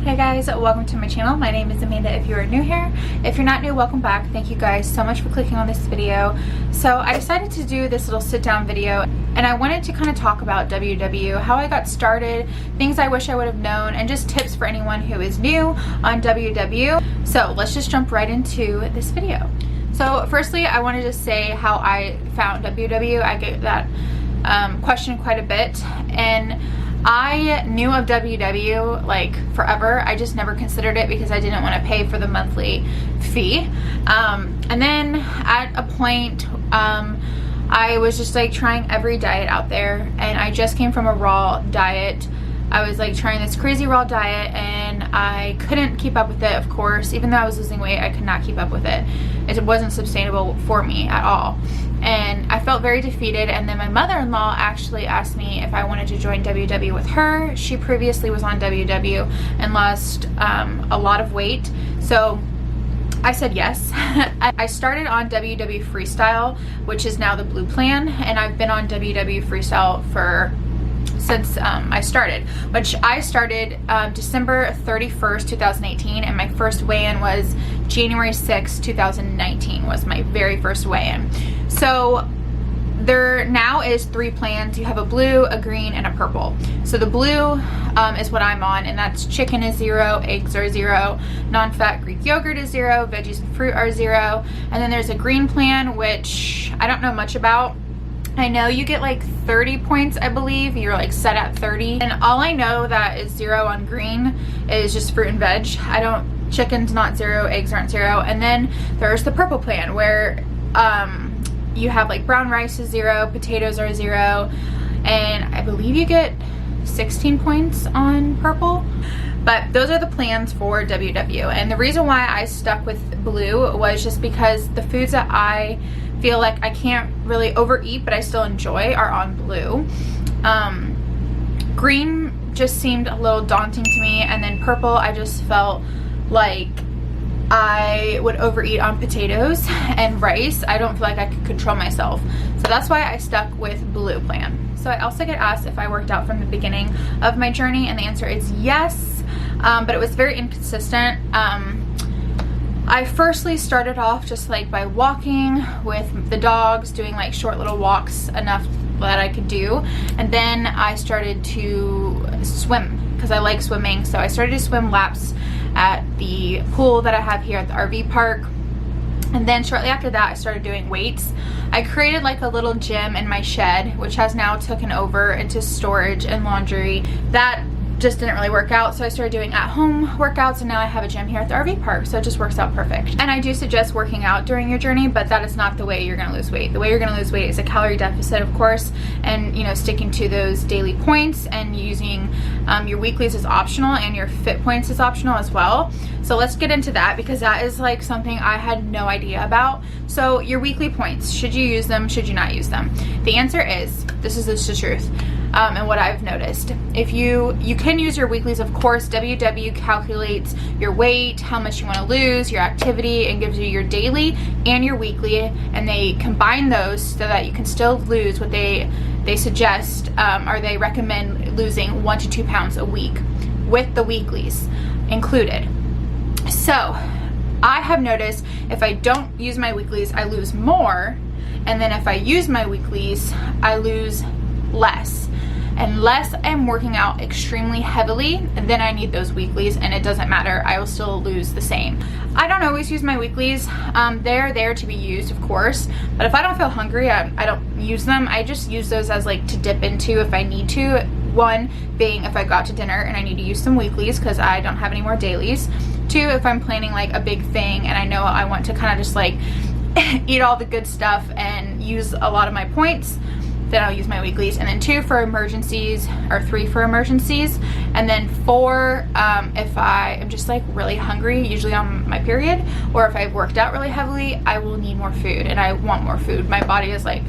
Hey guys, welcome to my channel. My name is Amanda if you are new here. If you're not new, welcome back. Thank you guys so much for clicking on this video. So I decided to do this little sit down video and I wanted to kind of talk about WW, how I got started, things I wish I would have known, and just tips for anyone who is new on WW. So let's just jump right into this video. So firstly, I want to just say how I found WW. I get that question quite a bit, and I knew of WW like forever. I just never considered it because I didn't want to pay for the monthly fee. And then at a point, I was just like trying every diet out there, and I just came from a raw diet. I was like trying this crazy raw diet and I couldn't keep up with it, of course. Even though I was losing weight, I could not keep up with it. It wasn't sustainable for me at all. And I felt very defeated, and then my mother-in-law actually asked me if I wanted to join WW with her. She previously was on WW and lost a lot of weight, so I said yes. I started on WW Freestyle, which is now the blue plan, and I've been on WW Freestyle since I started, which I started December 31st, 2018, and my first weigh-in was January 6th, 2019 was my very first weigh-in. So there now is 3 plans. You have a blue, a green, and a purple. So the blue is what I'm on, and that's chicken is 0, eggs are 0, non-fat Greek yogurt is 0, veggies and fruit are 0, and then there's a green plan, which I don't know much about. I know you get like 30 points, I believe. You're like set at 30. And all I know that is 0 on green is just fruit and veg. Chicken's not 0, eggs aren't 0. And then there's the purple plan where you have like brown rice is 0, potatoes are 0, and I believe you get 16 points on purple. But those are the plans for WW. And the reason why I stuck with blue was just because the foods that I feel like I can't really overeat but I still enjoy are on blue. Green just seemed a little daunting to me, and then purple I just felt like I would overeat on potatoes and rice. I don't feel like I could control myself, so that's why I stuck with blue plan. So I also get asked if I worked out from the beginning of my journey, and the answer is yes, but it was very inconsistent. I firstly started off just like by walking with the dogs, doing like short little walks enough that I could do, and then I started to swim because I like swimming. So I started to swim laps at the pool that I have here at the RV park, and then shortly after that I started doing weights. I created like a little gym in my shed, which has now taken over into storage and laundry. That just didn't really work out, so I started doing at-home workouts, and now I have a gym here at the RV park, so it just works out perfect. And I do suggest working out during your journey, but that is not the way you're gonna lose weight. The way you're gonna lose weight is a calorie deficit, of course, and sticking to those daily points, and using your weeklies is optional, and your fit points is optional as well. So let's get into that, because that is like something I had no idea about. So your weekly points, should you use them, should you not use them? The answer is, this is the truth. And what I've noticed, if you can use your weeklies, of course. WW calculates your weight, how much you want to lose, your activity, and gives you your daily and your weekly, and they combine those so that you can still lose what they suggest, or they recommend losing 1 to 2 pounds a week with the weeklies included. So I have noticed if I don't use my weeklies, I lose more, and then if I use my weeklies, I lose less. Unless I'm working out extremely heavily, then I need those weeklies, and it doesn't matter, I will still lose the same. I don't always use my weeklies. They're there to be used, of course, but if I don't feel hungry, I don't use them. I just use those as like to dip into if I need to. One being if I go out to dinner and I need to use some weeklies because I don't have any more dailies. 2, if I'm planning like a big thing and I know I want to kind of just like eat all the good stuff and use a lot of my points, then I'll use my weeklies. And then 2 for emergencies, or 3 for emergencies, and then 4 if I am just like really hungry, usually on my period, or if I've worked out really heavily, I will need more food and I want more food. My body is like,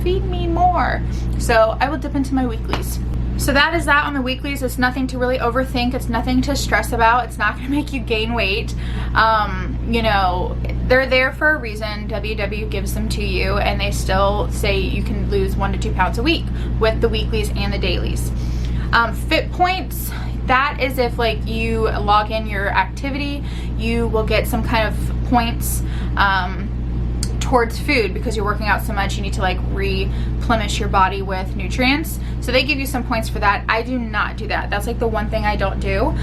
feed me more, so I will dip into my weeklies. So that is that on the weeklies. It's nothing to really overthink. It's nothing to stress about. It's not going to make you gain weight. They're there for a reason. WW gives them to you, and they still say you can lose 1 to 2 pounds a week with the weeklies and the dailies. Fit points, that is if like you log in your activity, you will get some kind of points towards food because you're working out so much. You need to like replenish your body with nutrients, so they give you some points for that. I do not do that. That's like the one thing I don't do,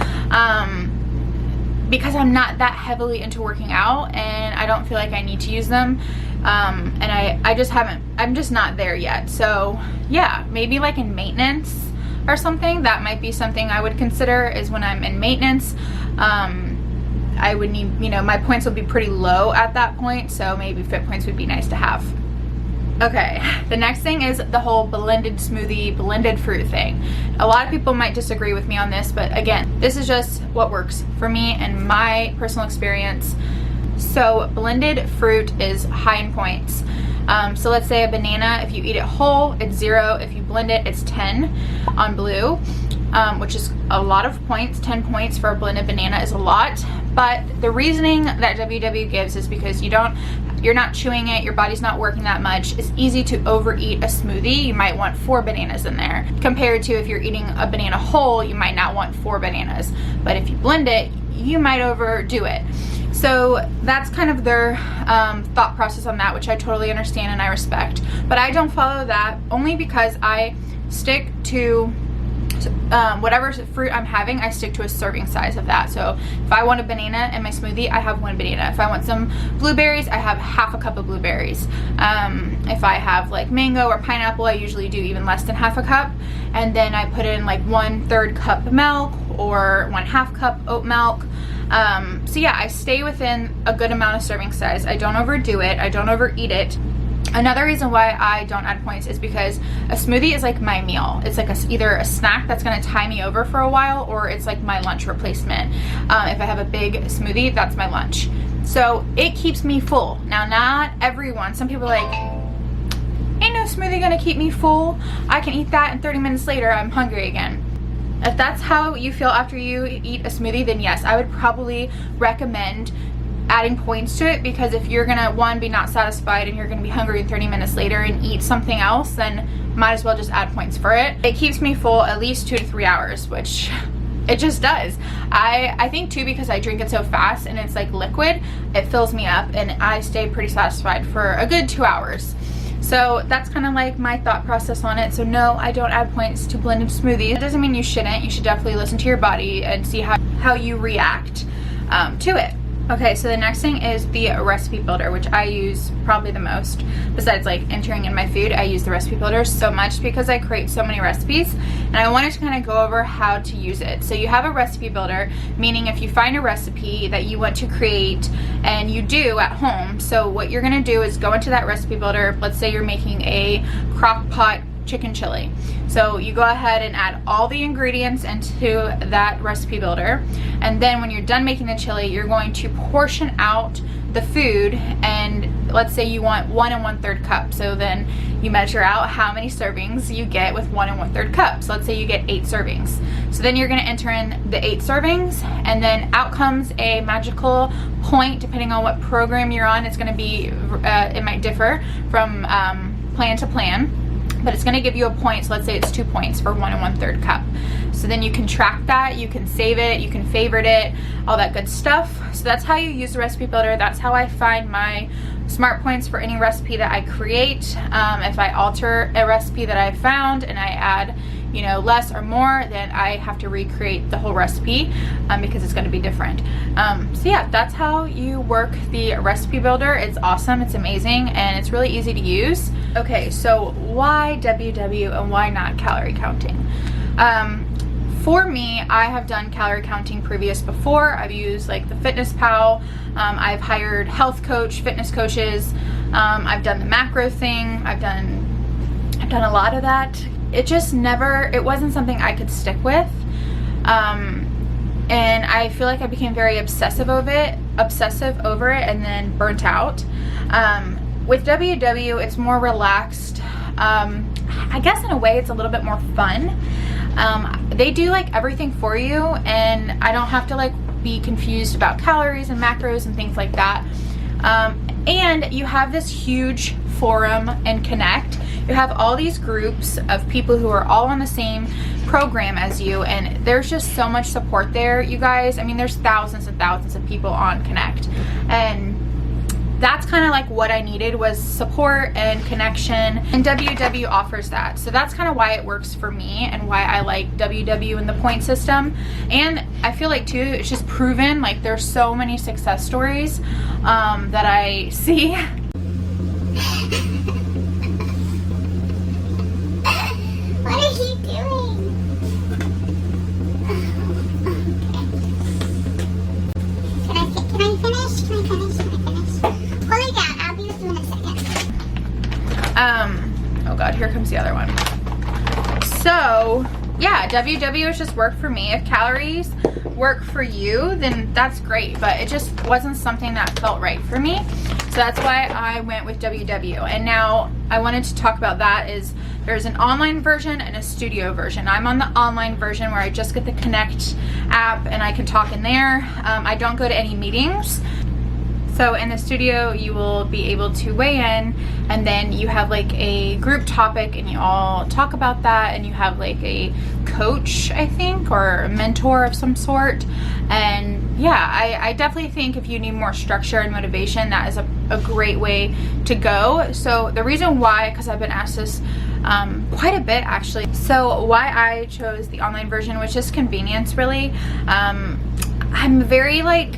because I'm not that heavily into working out and I don't feel like I need to use them. And I just haven't, I'm just not there yet. So yeah, maybe like in maintenance or something, that might be something I would consider, is when I'm in maintenance. I would need, you know, my points will be pretty low at that point, so maybe fit points would be nice to have. Okay, the next thing is the whole blended smoothie, blended fruit thing. A lot of people might disagree with me on this, but again, this is just what works for me and my personal experience. So blended fruit is high in points. So let's say a banana, if you eat it whole, it's 0. If you blend it, it's 10 on blue, which is a lot of points. 10 points for a blended banana is a lot. But the reasoning that WW gives is because you're not chewing it, your body's not working that much. It's easy to overeat a smoothie. You might want 4 bananas in there, compared to if you're eating a banana whole, you might not want 4 bananas. But if you blend it, you might overdo it. So that's kind of their thought process on that, which I totally understand and I respect. But I don't follow that, only because I stick to whatever fruit I'm having. I stick to a serving size of that. So if I want a banana in my smoothie, I have 1 banana. If I want some blueberries, I have half a cup of blueberries. If I have like mango or pineapple, I usually do even less than half a cup. And then I put in like 1/3 cup of milk or 1/2 cup oat milk. So yeah, I stay within a good amount of serving size. I don't overdo it. I don't overeat it. Another reason why I don't add points is because a smoothie is like my meal. It's like either a snack that's going to tie me over for a while, or it's like my lunch replacement. If I have a big smoothie, that's my lunch. So it keeps me full. Now, not everyone. Some people are like, ain't no smoothie going to keep me full. I can eat that and 30 minutes later I'm hungry again. If that's how you feel after you eat a smoothie, then yes, I would probably recommend adding points to it, because if you're gonna, one, be not satisfied and you're gonna be hungry 30 minutes later and eat something else, then might as well just add points for it. It keeps me full at least 2 to 3 hours, which it just does. I think too, because I drink it so fast and it's like liquid, it fills me up and I stay pretty satisfied for a good 2 hours. So that's kind of like my thought process on it. So no, I don't add points to blended smoothies. It doesn't mean you shouldn't. You should definitely listen to your body and see how you react to it. Okay, so the next thing is the recipe builder, which I use probably the most. Besides like entering in my food, I use the recipe builder so much because I create so many recipes, and I wanted to kind of go over how to use it. So you have a recipe builder, meaning if you find a recipe that you want to create, and you do at home, so what you're gonna do is go into that recipe builder. Let's say you're making a crock pot chicken chili. So you go ahead and add all the ingredients into that recipe builder, and then when you're done making the chili, you're going to portion out the food, and let's say you want 1 1/3 cup. So then you measure out how many servings you get with 1 1/3 cup. So let's say you get 8 servings. So then you're going to enter in the 8 servings, and then out comes a magical point. Depending on what program you're on, it's going to be it might differ from plan to plan, but it's going to give you a point. So let's say it's 2 points for 1 1/3 cup. So then you can track that, you can save it, you can favorite it, all that good stuff. So that's how you use the recipe builder. That's how I find my smart points for any recipe that I create. If I alter a recipe that I found and I add, you know, less or more, then I have to recreate the whole recipe because it's going to be different. So yeah, that's how you work the recipe builder. It's awesome, it's amazing, and it's really easy to use. Okay, so why WW and why not calorie counting? For me, I have done calorie counting before. I've used like the Fitness Pal. I've hired health coach, fitness coaches. I've done the macro thing. I've done a lot of that. It wasn't something I could stick with. And I feel like I became very obsessive over it and then burnt out. With WW, it's more relaxed. I guess in a way it's a little bit more fun. They do like everything for you, and I don't have to like be confused about calories and macros and things like that. And you have this huge forum and connect. you have all these groups of people who are all on the same program as you, and there's just so much support there, you guys. I mean, there's thousands and thousands of people on Connect, and that's kind of like what I needed, was support and connection, and WW offers that. So that's kind of why it works for me and why I like WW and the point system. And I feel like too, it's just proven, like there's so many success stories that I see. What are you doing? Can I finish? Can I finish? Pull it down. I'll be with you in a second. Oh god, here comes the other one. So yeah, WW has just worked for me. If calories work for you, then that's great, but it just wasn't something that felt right for me. So that's why I went with WW. And now I wanted to talk about that. Is there's an online version and a studio version. I'm on the online version where I just get the Connect app and I can talk in there. I don't go to any meetings. So in the studio, you will be able to weigh in, and then you have like a group topic and you all talk about that, and you have like a coach, I think, or a mentor of some sort. And yeah, I definitely think if you need more structure and motivation, that is a great way to go. So the reason why, because I've been asked this quite a bit actually, so why I chose the online version was just convenience, really. I'm very like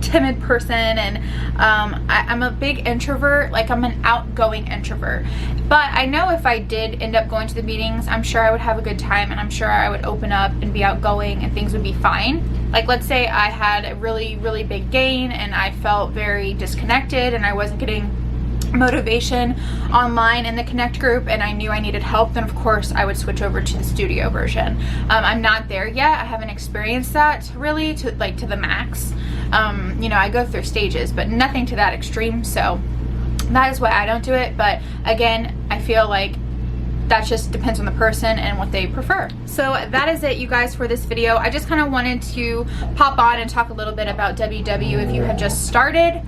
timid person, and I'm a big introvert. Like, I'm an outgoing introvert, but I know if I did end up going to the meetings, I'm sure I would have a good time, and I'm sure I would open up and be outgoing and things would be fine. Like, let's say I had a really big gain and I felt very disconnected and I wasn't getting motivation online in the Connect group, and I knew I needed help, then of course I would switch over to the studio version. I'm not there yet. I haven't experienced that really to the max. You know, I go through stages, but nothing to that extreme. So that is why I don't do it. But again, I feel like that just depends on the person and what they prefer. So that is it, you guys, for this video. I just kind of wanted to pop on and talk a little bit about WW if you have just started.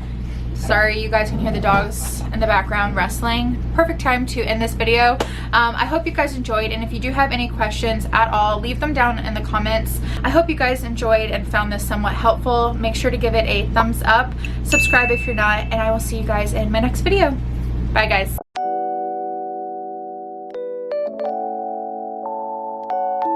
Sorry, you guys can hear the dogs in the background wrestling. Perfect time to end this video. I hope you guys enjoyed, and if you do have any questions at all, leave them down in the comments. I hope you guys enjoyed and found this somewhat helpful. Make sure to give it a thumbs up, subscribe if you're not, and I will see you guys in my next video. Bye, guys.